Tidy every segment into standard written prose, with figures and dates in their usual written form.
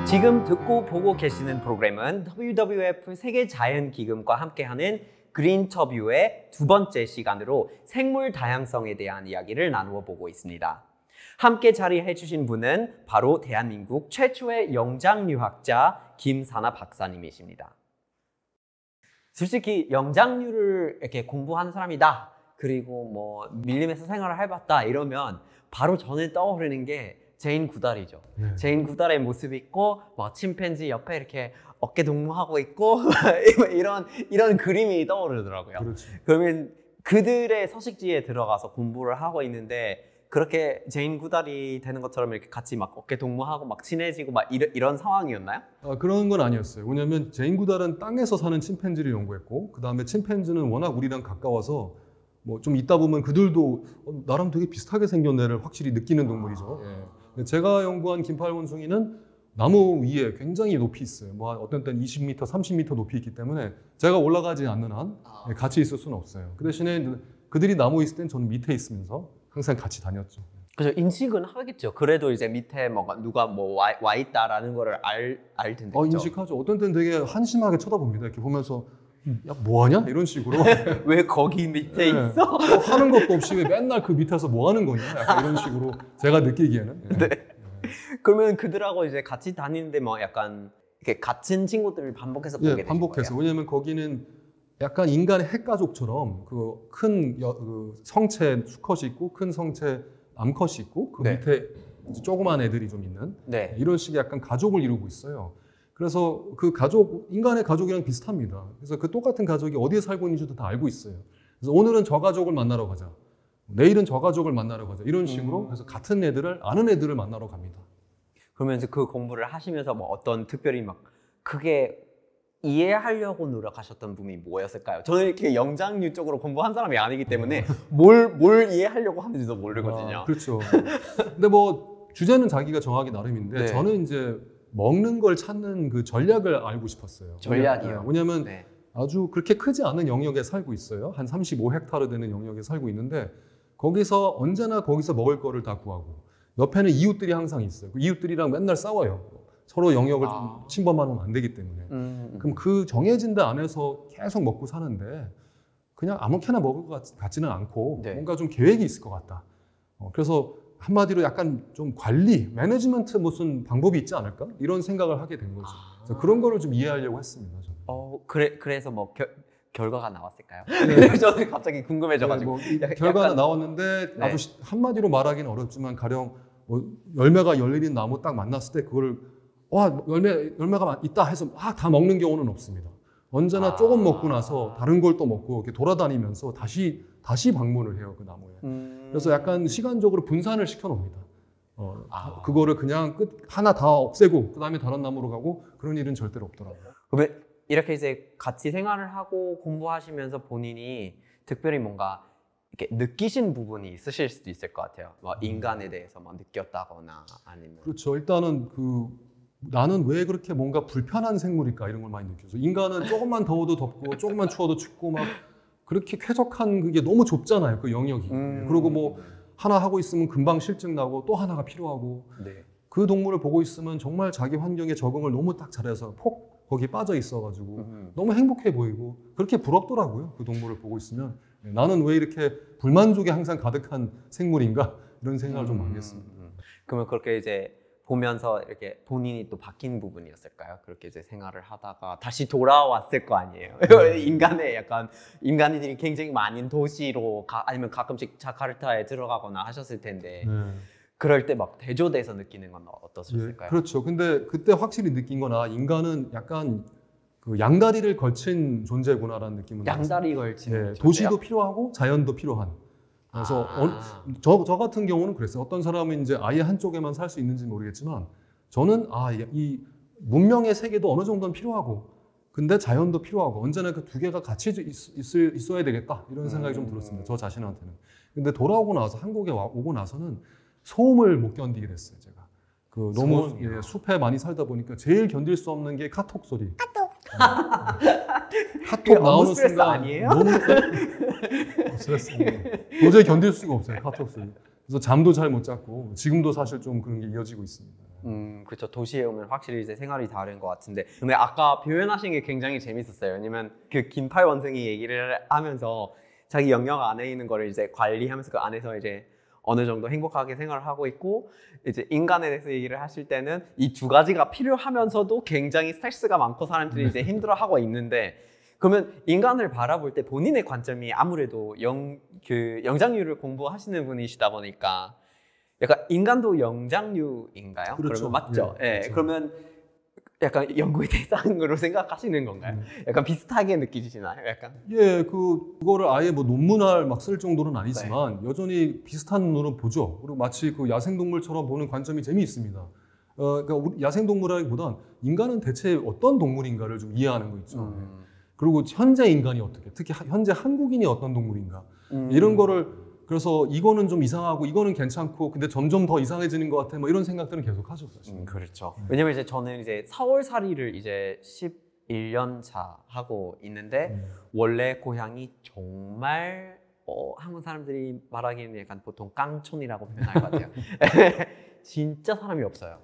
지금 듣고 보고 계시는 프로그램은 WWF 세계자연기금과 함께하는 그린터뷰의 두 번째 시간으로 생물 다양성에 대한 이야기를 나누어 보고 있습니다. 함께 자리해 주신 분은 바로 대한민국 최초의 영장류학자 김사나 박사님이십니다. 솔직히 영장류를 이렇게 공부하는 사람이다, 그리고 뭐 밀림에서 생활을 해봤다 이러면 바로 전에 떠오르는 게 제인 구달이죠. 네. 제인 구달의 모습 있고 뭐 침팬지 옆에 이렇게 어깨 동무하고 있고 이런 그림이 떠오르더라고요. 그렇죠. 그러면 그들의 서식지에 들어가서 공부를 하고 있는데 그렇게 제인 구달이 되는 것처럼 이렇게 같이 막 어깨 동무하고 막 친해지고 막 이런 상황이었나요? 그런 건 아니었어요. 왜냐하면 제인 구달은 땅에서 사는 침팬지를 연구했고, 그 다음에 침팬지는 워낙 우리랑 가까워서 뭐 좀 있다 보면 그들도 나랑 되게 비슷하게 생겼네를 확실히 느끼는 동물이죠. 예. 제가 연구한 긴팔원숭이는 나무 위에 굉장히 높이 있어요. 뭐 어떤 때는 20m, 30m 높이 있기 때문에 제가 올라가지 않는 한 같이 있을 수는 없어요. 그 대신에 그들이 나무 있을 땐 저는 밑에 있으면서 항상 같이 다녔죠. 그렇죠. 인식은 하겠죠. 그래도 이제 밑에 뭐가 누가 뭐 와 있다라는 거를 알 텐데. 인식하죠. 어떤 때는 되게 한심하게 쳐다봅니다. 이렇게 보면서 야, 뭐 하냐? 이런 식으로. 왜 거기 밑에 있어? 뭐 하는 것도 없이 왜 맨날 그 밑에서 뭐 하는 거냐? 약간 이런 식으로 제가 느끼기에는. 네. 그러면 그들하고 이제 같이 다니는데 뭐 약간 이렇게 같은 친구들을 반복해서 보게 되는 반복해서. 거예요? 왜냐면 거기는 약간 인간의 핵가족처럼 그 큰 성체 수컷이 있고 큰 성체 암컷이 있고 그 밑에 조그만 애들이 좀 있는 이런 식의 약간 가족을 이루고 있어요. 그래서 그 가족, 인간의 가족이랑 비슷합니다. 그래서 그 똑같은 가족이 어디에 살고 있는지도 다 알고 있어요. 그래서 오늘은 저 가족을 만나러 가자, 내일은 저 가족을 만나러 가자, 이런 식으로 그래서 같은 애들을, 아는 애들을 만나러 갑니다. 그러면 그 공부를 하시면서 뭐 어떤 특별히 막 크게 이해하려고 노력하셨던 부분이 뭐였을까요? 저는 이렇게 영장류 쪽으로 공부한 사람이 아니기 때문에 뭘 이해하려고 하는지도 모르거든요. 그렇죠. 근데 뭐 주제는 자기가 정하기 나름인데 저는 이제 먹는 걸 찾는 그 전략을 알고 싶었어요. 전략이요? 왜냐면 아주 그렇게 크지 않은 영역에 살고 있어요. 한 35헥타르 되는 영역에 살고 있는데 거기서 언제나 거기서 먹을 거를 다 구하고 옆에는 이웃들이 항상 있어요. 그 이웃들이랑 맨날 싸워요. 서로 영역을 좀 침범하면 안 되기 때문에. 그럼 그 정해진 데 안에서 계속 먹고 사는데 그냥 아무렇게나 먹을 것 같지는 않고 뭔가 좀 계획이 있을 것 같다. 그래서 한마디로 약간 좀 관리, 매니지먼트 무슨 방법이 있지 않을까? 이런 생각을 하게 된 거죠. 그래서 그런 거를 좀 이해하려고 했습니다. 그래서 뭐 결과가 나왔을까요? 네. 저는 갑자기 궁금해져가지고. 결과는 나왔는데 아주 한마디로 말하기는 어렵지만 가령 뭐 열매가 열린 나무 딱 만났을 때 그거를 열매가 있다 해서 다 먹는 경우는 없습니다. 언제나 조금 먹고 나서 다른 걸 또 먹고 이렇게 돌아다니면서 다시 방문을 해요, 그 나무에. 그래서 약간 시간적으로 분산을 시켜 놓습니다. 그거를 그냥 하나 다 없애고 그 다음에 다른 나무로 가고 그런 일은 절대로 없더라고요. 그러면 이렇게 이제 같이 생활을 하고 공부하시면서 본인이 특별히 뭔가 이렇게 느끼신 부분이 있으실 수도 있을 것 같아요. 뭐 인간에 대해서 뭐 느꼈다거나 아니면. 그렇죠. 일단은 나는 왜 그렇게 뭔가 불편한 생물일까 이런 걸 많이 느껴서 인간은 조금만 더워도 덥고 조금만 추워도 춥고 막 그렇게 쾌적한 그게 너무 좁잖아요, 그 영역이. 그리고 뭐 하나 하고 있으면 금방 실증 나고 또 하나가 필요하고 그 동물을 보고 있으면 정말 자기 환경에 적응을 너무 딱 잘해서 거기에 빠져 있어가지고 너무 행복해 보이고 그렇게 부럽더라고요, 그 동물을 보고 있으면. 나는 왜 이렇게 불만족이 항상 가득한 생물인가 이런 생각을 좀 많이 했습니다. 그러면 그렇게 이제 보면서 이렇게 본인이 또 바뀐 부분이었을까요? 그렇게 이제 생활을 하다가 다시 돌아왔을 거 아니에요? 인간들이 굉장히 많은 도시로 아니면 가끔씩 자카르타에 들어가거나 하셨을 텐데 그럴 때 막 대조돼서 느끼는 건 어떠셨을까요? 그렇죠. 근데 그때 확실히 느낀 거나 인간은 약간 그 양다리를 걸친 존재구나라는 느낌은 양다리 걸친 존재요? 도시도 필요하고 자연도 필요한. 그래서 저 같은 경우는 그랬어요. 어떤 사람은 이제 아예 한쪽에만 살 수 있는지 모르겠지만 저는 이 문명의 세계도 어느 정도는 필요하고 근데 자연도 필요하고 언제나 그 두 개가 같이 있어야 되겠다 이런 생각이 좀 들었습니다. 저 자신한테는. 근데 돌아오고 나서 한국에 오고 나서는 소음을 못 견디게 됐어요. 제가 너무 숲에 많이 살다 보니까 제일 견딜 수 없는 게 카톡 소리. 카톡 나오는 순간 아니에요? 너무 스트레스입니다. 도저히 견딜 수가 없어요, 카톡 소리. 그래서 잠도 잘 못 잤고 지금도 사실 좀 그런 게 이어지고 있습니다. 그렇죠. 도시에 오면 확실히 이제 생활이 다른 것 같은데, 근데 아까 표현하신 게 굉장히 재밌었어요. 왜냐면 그 김팔 원숭이 얘기를 하면서 자기 영역 안에 있는 거를 이제 관리하면서 그 안에서 이제 어느 정도 행복하게 생활을 하고 있고, 이제 인간에 대해서 얘기를 하실 때는 이 두 가지가 필요하면서도 굉장히 스트레스가 많고 사람들이 이제 힘들어하고 있는데, 그러면 인간을 바라볼 때 본인의 관점이 아무래도 영장류를 공부하시는 분이시다 보니까 약간 인간도 영장류인가요? 그렇죠. 그러면 맞죠? 예, 예. 그렇죠. 그러면 약간 연구의 대상으로 생각하시는 건가요? 약간 비슷하게 느끼시나요? 약간? 예, 그거를 아예 뭐 논문을 막 쓸 정도는 아니지만 여전히 비슷한 눈으로 보죠. 그리고 마치 그 야생동물처럼 보는 관점이 재미있습니다. 그러니까 우리 야생동물이라기보단 인간은 대체 어떤 동물인가를 좀 이해하는 거 있죠. 그리고 현재 인간이 어떻게, 특히 현재 한국인이 어떤 동물인가 이런 거를, 그래서 이거는 좀 이상하고 이거는 괜찮고 근데 점점 더 이상해지는 것 같아, 뭐 이런 생각들은 계속 하죠, 사실. 그렇죠. 왜냐면 이제 저는 이제 서울살이를 이제 11년 차 하고 있는데 원래 고향이 정말 한국 사람들이 말하기에는 약간 보통 깡촌이라고 표현할 것 같아요. 진짜 사람이 없어요.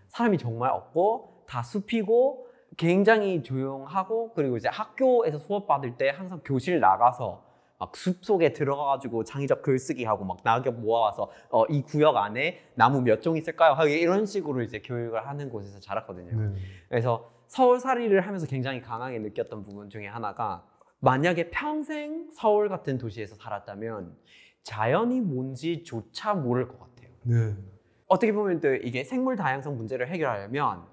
사람이 정말 없고 다 숲이고 굉장히 조용하고, 그리고 이제 학교에서 수업 받을 때 항상 교실 나가서 막 숲속에 들어가가지고 창의적 글쓰기 하고 막 낙엽 모아와서 이 구역 안에 나무 몇 종 있을까요? 하고 이런 식으로 이제 교육을 하는 곳에서 자랐거든요. 네. 그래서 서울살이를 하면서 굉장히 강하게 느꼈던 부분 중에 하나가, 만약에 평생 서울 같은 도시에서 살았다면 자연이 뭔지조차 모를 것 같아요. 네. 어떻게 보면 또 이게 생물 다양성 문제를 해결하려면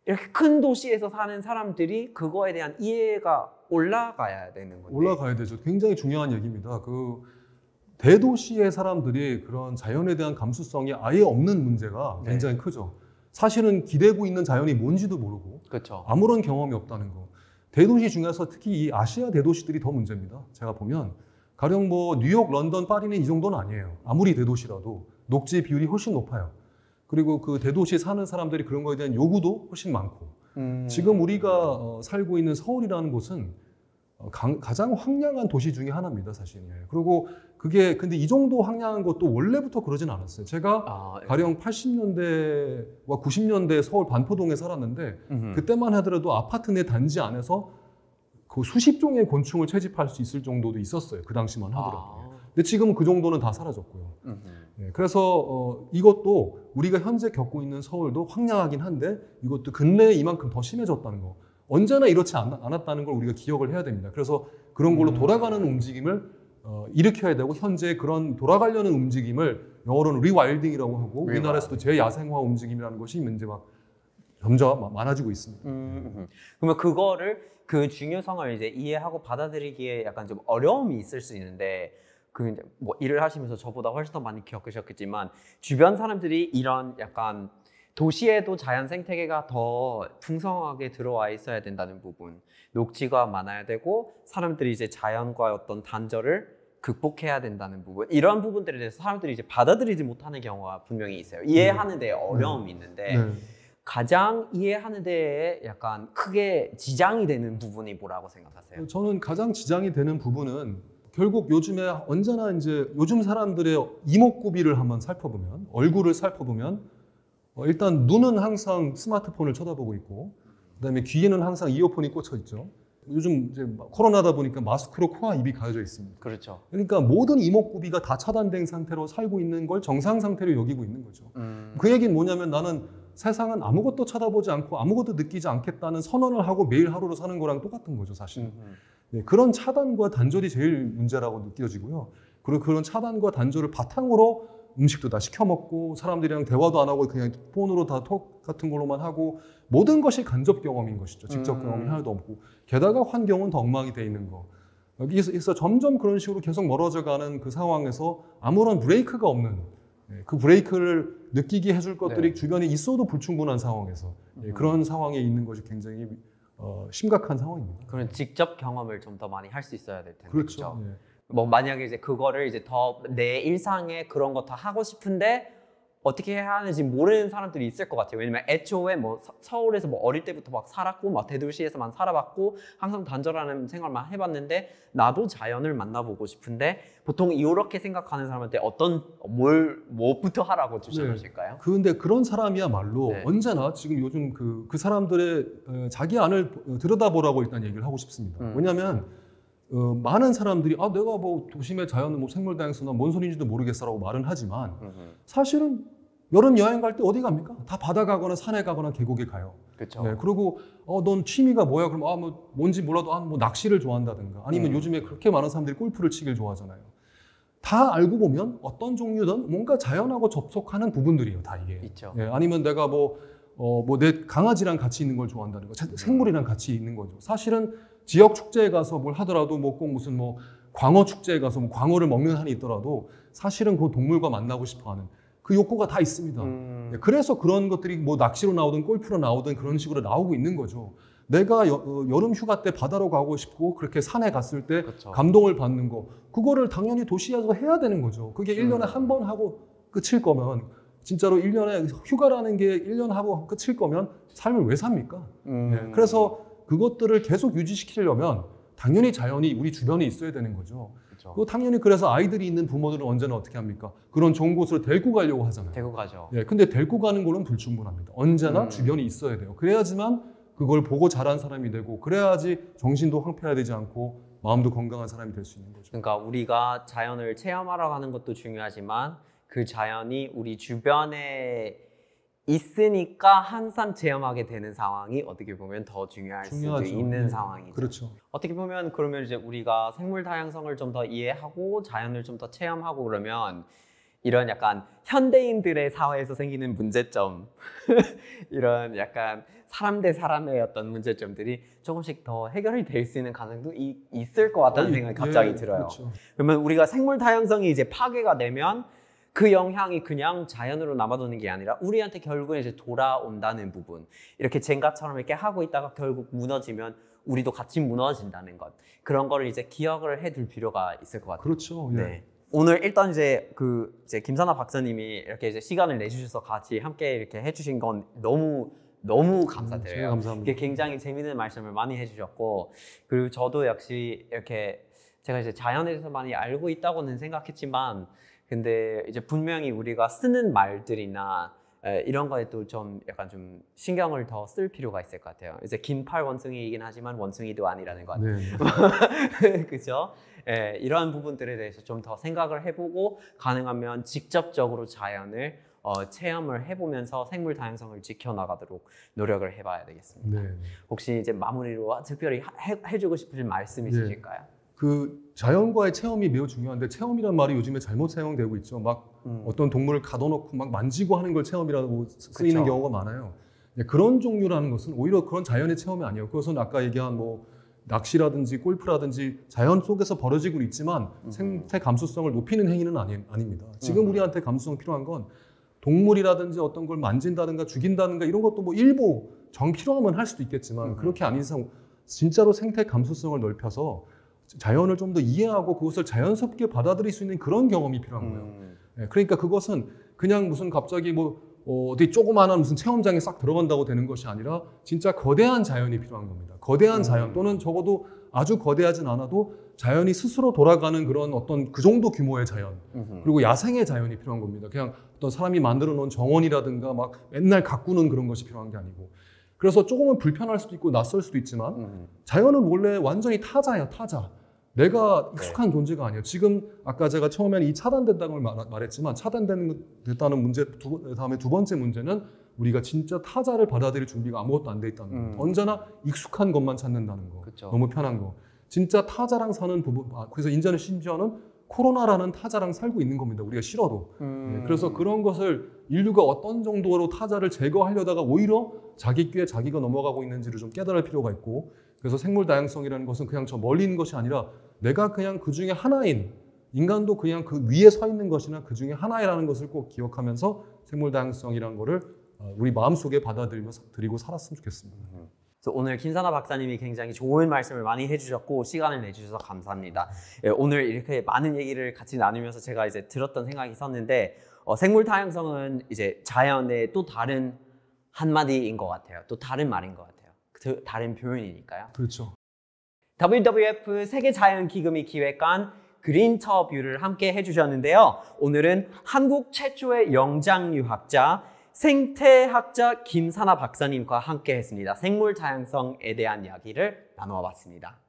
이렇게 큰 도시에서 사는 사람들이 그거에 대한 이해가 올라가야 되는 건데. 올라가야 되죠. 굉장히 중요한 얘기입니다. 그 대도시의 사람들이 그런 자연에 대한 감수성이 아예 없는 문제가 굉장히 크죠. 사실은 기대고 있는 자연이 뭔지도 모르고 그렇죠. 아무런 경험이 없다는 거. 대도시 중에서 특히 이 아시아 대도시들이 더 문제입니다. 제가 보면 가령 뭐 뉴욕, 런던, 파리는 이 정도는 아니에요. 아무리 대도시라도 녹지 비율이 훨씬 높아요. 그리고 그 대도시에 사는 사람들이 그런 거에 대한 요구도 훨씬 많고, 지금 우리가 살고 있는 서울이라는 곳은 가장 황량한 도시 중에 하나입니다, 사실. 그리고 그게 근데 이 정도 황량한 것도 원래부터 그러진 않았어요. 제가 가령 80년대와 90년대 서울 반포동에 살았는데 그때만 하더라도 아파트 내 단지 안에서 그 수십 종의 곤충을 채집할 수 있을 정도도 있었어요. 그 당시만 하더라도. 근데 지금은 그 정도는 다 사라졌고요. 네, 그래서 이것도 우리가 현재 겪고 있는 서울도 황량하긴 한데 이것도 근래에 이만큼 더 심해졌다는 거. 언제나 이렇지 않았다는 걸 우리가 기억을 해야 됩니다. 그래서 그런 걸로 돌아가는 움직임을 일으켜야 되고, 현재 그런 돌아가려는 움직임을 영어로는 리와일딩이라고 하고 우리나라에서도 재야생화 움직임이라는 것이 이제 막 점점 많아지고 있습니다. 그러면 그거를, 그 중요성을 이제 이해하고 받아들이기에 약간 좀 어려움이 있을 수 있는데, 그 뭐 일을 하시면서 저보다 훨씬 더 많이 겪으셨겠지만 주변 사람들이 이런 약간 도시에도 자연 생태계가 더 풍성하게 들어와 있어야 된다는 부분, 녹지가 많아야 되고 사람들이 이제 자연과 어떤 단절을 극복해야 된다는 부분, 이런 부분들에 대해서 사람들이 이제 받아들이지 못하는 경우가 분명히 있어요. 이해하는 데 어려움이 있는데 가장 이해하는 데에 약간 크게 지장이 되는 부분이 뭐라고 생각하세요? 저는 가장 지장이 되는 부분은 결국 요즘에 언제나 이제 요즘 사람들의 이목구비를 한번 살펴보면, 얼굴을 살펴보면 일단 눈은 항상 스마트폰을 쳐다보고 있고, 그다음에 귀에는 항상 이어폰이 꽂혀 있죠. 요즘 이제 코로나다 보니까 마스크로 코와 입이 가려져 있습니다. 그렇죠. 그러니까 모든 이목구비가 다 차단된 상태로 살고 있는 걸 정상 상태로 여기고 있는 거죠. 그 얘기는 뭐냐면 나는 세상은 아무것도 쳐다보지 않고 아무것도 느끼지 않겠다는 선언을 하고 매일 하루를 사는 거랑 똑같은 거죠, 사실. 네, 그런 차단과 단절이 제일 문제라고 느껴지고요. 그리고 그런 차단과 단절을 바탕으로 음식도 다 시켜 먹고 사람들이랑 대화도 안 하고 그냥 폰으로 다 톡 같은 걸로만 하고, 모든 것이 간접 경험인 것이죠. 직접 경험이 하나도 없고, 게다가 환경은 더 엉망이 돼 있는 거. 여기서 점점 그런 식으로 계속 멀어져가는 그 상황에서 아무런 브레이크가 없는, 그 브레이크를 느끼게 해줄 것들이 주변에 있어도 불충분한 상황에서 그런 상황에 있는 것이 굉장히 심각한 상황입니다. 그런 직접 경험을 좀 더 많이 할 수 있어야 될 텐데. 그렇죠. 그렇죠? 뭐 만약에 이제 그거를 이제 더 내 일상에 그런 거 다 하고 싶은데 어떻게 해야 하는지 모르는 사람들이 있을 것 같아요. 왜냐면 애초에 뭐 서울에서 뭐 어릴 때부터 막 살았고 막 대도시에서만 살아봤고 항상 단절하는 생활만 해봤는데 나도 자연을 만나보고 싶은데 보통 이렇게 생각하는 사람한테 뭐부터 하라고 추천하실까요? 근데 그런 사람이야말로 네. 언제나 지금 요즘 그 사람들의 자기 안을 들여다보라고 일단 얘기를 하고 싶습니다. 왜냐하면 많은 사람들이 내가 뭐 도심의 자연은 뭐 생물 다양성은 뭔 소리인지도 모르겠어라고 말은 하지만 사실은 여름 여행 갈 때 어디 갑니까? 다 바다 가거나 산에 가거나 계곡에 가요. 그렇죠. 네, 그리고 넌 취미가 뭐야? 그럼 뭐 뭔지 몰라도 뭐 낚시를 좋아한다든가 아니면 요즘에 그렇게 많은 사람들이 골프를 치길 좋아하잖아요. 다 알고 보면 어떤 종류든 뭔가 자연하고 접속하는 부분들이에요, 다 이게. 있죠. 네, 아니면 내가 내 강아지랑 같이 있는 걸 좋아한다는 거, 생물이랑 같이 있는 거죠. 사실은 지역 축제에 가서 뭘 하더라도 뭐 꼭 무슨 뭐 광어 축제에 가서 뭐 광어를 먹는 한이 있더라도 사실은 그 동물과 만나고 싶어하는 그 욕구가 다 있습니다. 그래서 그런 것들이 뭐 낚시로 나오든 골프로 나오든 그런 식으로 나오고 있는 거죠. 내가 여름 휴가 때 바다로 가고 싶고 그렇게 산에 갔을 때 그쵸. 감동을 받는 거 그거를 당연히 도시에서 해야 되는 거죠. 그게 1년에 한 번 하고 끝일 거면 진짜로 1년에 휴가라는 게 1년 하고 끝일 거면 삶을 왜 삽니까? 네, 그래서 그것들을 계속 유지시키려면 당연히 자연이 우리 주변에 있어야 되는 거죠. 그거 당연히 그래서 아이들이 있는 부모들은 언제나 어떻게 합니까? 그런 좋은 곳으로 데리고 가려고 하잖아요. 데리고 가죠. 네, 근데 데리고 가는 걸로는 불충분합니다. 언제나 주변이 있어야 돼요. 그래야지만 그걸 보고 자란 사람이 되고 그래야지 정신도 황폐화되지 않고 마음도 건강한 사람이 될 수 있는 거죠. 그러니까 우리가 자연을 체험하러 가는 것도 중요하지만 그 자연이 우리 주변에 있으니까 항상 체험하게 되는 상황이 어떻게 보면 더 중요할 수도 있는 상황이죠. 그렇죠. 어떻게 보면 그러면 이제 우리가 생물 다양성을 좀 더 이해하고 자연을 좀 더 체험하고 그러면 이런 약간 현대인들의 사회에서 생기는 문제점 이런 약간 사람 대 사람의 어떤 문제점들이 조금씩 더 해결이 될 수 있는 가능성도 있을 것 같다는 생각이 갑자기 들어요. 그렇죠. 그러면 우리가 생물 다양성이 이제 파괴가 되면 그 영향이 그냥 자연으로 남아도는 게 아니라 우리한테 결국에 이제 돌아온다는 부분. 이렇게 젠가처럼 이렇게 하고 있다가 결국 무너지면 우리도 같이 무너진다는 것. 그런 거를 이제 기억을 해둘 필요가 있을 것 같아요. 그렇죠. 예. 네. 오늘 일단 이제 이제 김선아 박사님이 이렇게 이제 시간을 내주셔서 같이 함께 이렇게 해주신 건 너무 감사드려요. 감사합니다. 이게 굉장히 재미있는 말씀을 많이 해주셨고 그리고 저도 역시 이렇게 제가 이제 자연에 대해서 많이 알고 있다고는 생각했지만 근데 이제 분명히 우리가 쓰는 말들이나 이런 거에 또 좀 약간 좀 신경을 더 쓸 필요가 있을 것 같아요. 이제 긴팔 원숭이이긴 하지만 원숭이도 아니라는 것. 네. 그죠? 이러한 부분들에 대해서 좀 더 생각을 해보고 가능하면 직접적으로 자연을 체험을 해보면서 생물 다양성을 지켜나가도록 노력을 해봐야 되겠습니다. 네. 혹시 이제 마무리로 특별히 해주고 싶으신 말씀 있으실까요? 그 자연과의 체험이 매우 중요한데 체험이란 말이 요즘에 잘못 사용되고 있죠. 막 어떤 동물을 가둬놓고 막 만지고 하는 걸 체험이라고 쓰이는 그쵸. 경우가 많아요. 그런 종류라는 것은 오히려 그런 자연의 체험이 아니에요. 그것은 아까 얘기한 뭐 낚시라든지 골프라든지 자연 속에서 벌어지고 있지만 생태 감수성을 높이는 행위는 아닙니다. 지금 우리한테 감수성 필요한 건 동물이라든지 어떤 걸 만진다든가 죽인다든가 이런 것도 뭐 일부 정 필요하면 할 수도 있겠지만 그렇게 아닌 이상 진짜로 생태 감수성을 넓혀서 자연을 좀 더 이해하고 그것을 자연스럽게 받아들일 수 있는 그런 경험이 필요한 거예요. 그러니까 그것은 그냥 무슨 갑자기 뭐 어디 조그마한 무슨 체험장에 싹 들어간다고 되는 것이 아니라 진짜 거대한 자연이 필요한 겁니다. 거대한 자연 또는 적어도 아주 거대하진 않아도 자연이 스스로 돌아가는 그런 어떤 그 정도 규모의 자연 그리고 야생의 자연이 필요한 겁니다. 그냥 어떤 사람이 만들어 놓은 정원이라든가 막 맨날 가꾸는 그런 것이 필요한 게 아니고 그래서 조금은 불편할 수도 있고 낯설 수도 있지만 자연은 원래 완전히 타자예요. 타자. 내가 익숙한 존재가 아니에요. 지금 아까 제가 처음에는 이 차단된다는 걸 말했지만 차단됐다는 문제 다음에 두 번째 문제는 우리가 진짜 타자를 받아들일 준비가 아무것도 안 돼 있다는 거. 언제나 익숙한 것만 찾는다는 거. 그쵸. 너무 편한 거. 진짜 타자랑 사는 부분. 그래서 이제는 심지어는 코로나라는 타자랑 살고 있는 겁니다. 우리가 싫어도. 그래서 그런 것을 인류가 어떤 정도로 타자를 제거하려다가 오히려 자기 꾀에 자기가 넘어가고 있는지를 좀 깨달을 필요가 있고 그래서 생물 다양성이라는 것은 그냥 저 멀리 있는 것이 아니라 내가 그냥 그 중에 하나인 인간도 그냥 그 위에 서 있는 것이나 그 중에 하나이라는 것을 꼭 기억하면서 생물 다양성이라는 거를 우리 마음속에 받아들이고 살았으면 좋겠습니다. 그래서 오늘 김선아 박사님이 굉장히 좋은 말씀을 많이 해주셨고 시간을 내주셔서 감사합니다. 오늘 이렇게 많은 얘기를 같이 나누면서 제가 이제 들었던 생각이 있었는데 생물 다양성은 이제 자연의 또 다른 한마디인 것 같아요. 또 다른 말인 것 같아요. 다른 표현이니까요. 그렇죠. WWF 세계자연기금이 기획한 그린터뷰를 함께 해주셨는데요. 오늘은 한국 최초의 영장류학자, 생태학자 김사나 박사님과 함께 했습니다. 생물 다양성에 대한 이야기를 나누어 봤습니다.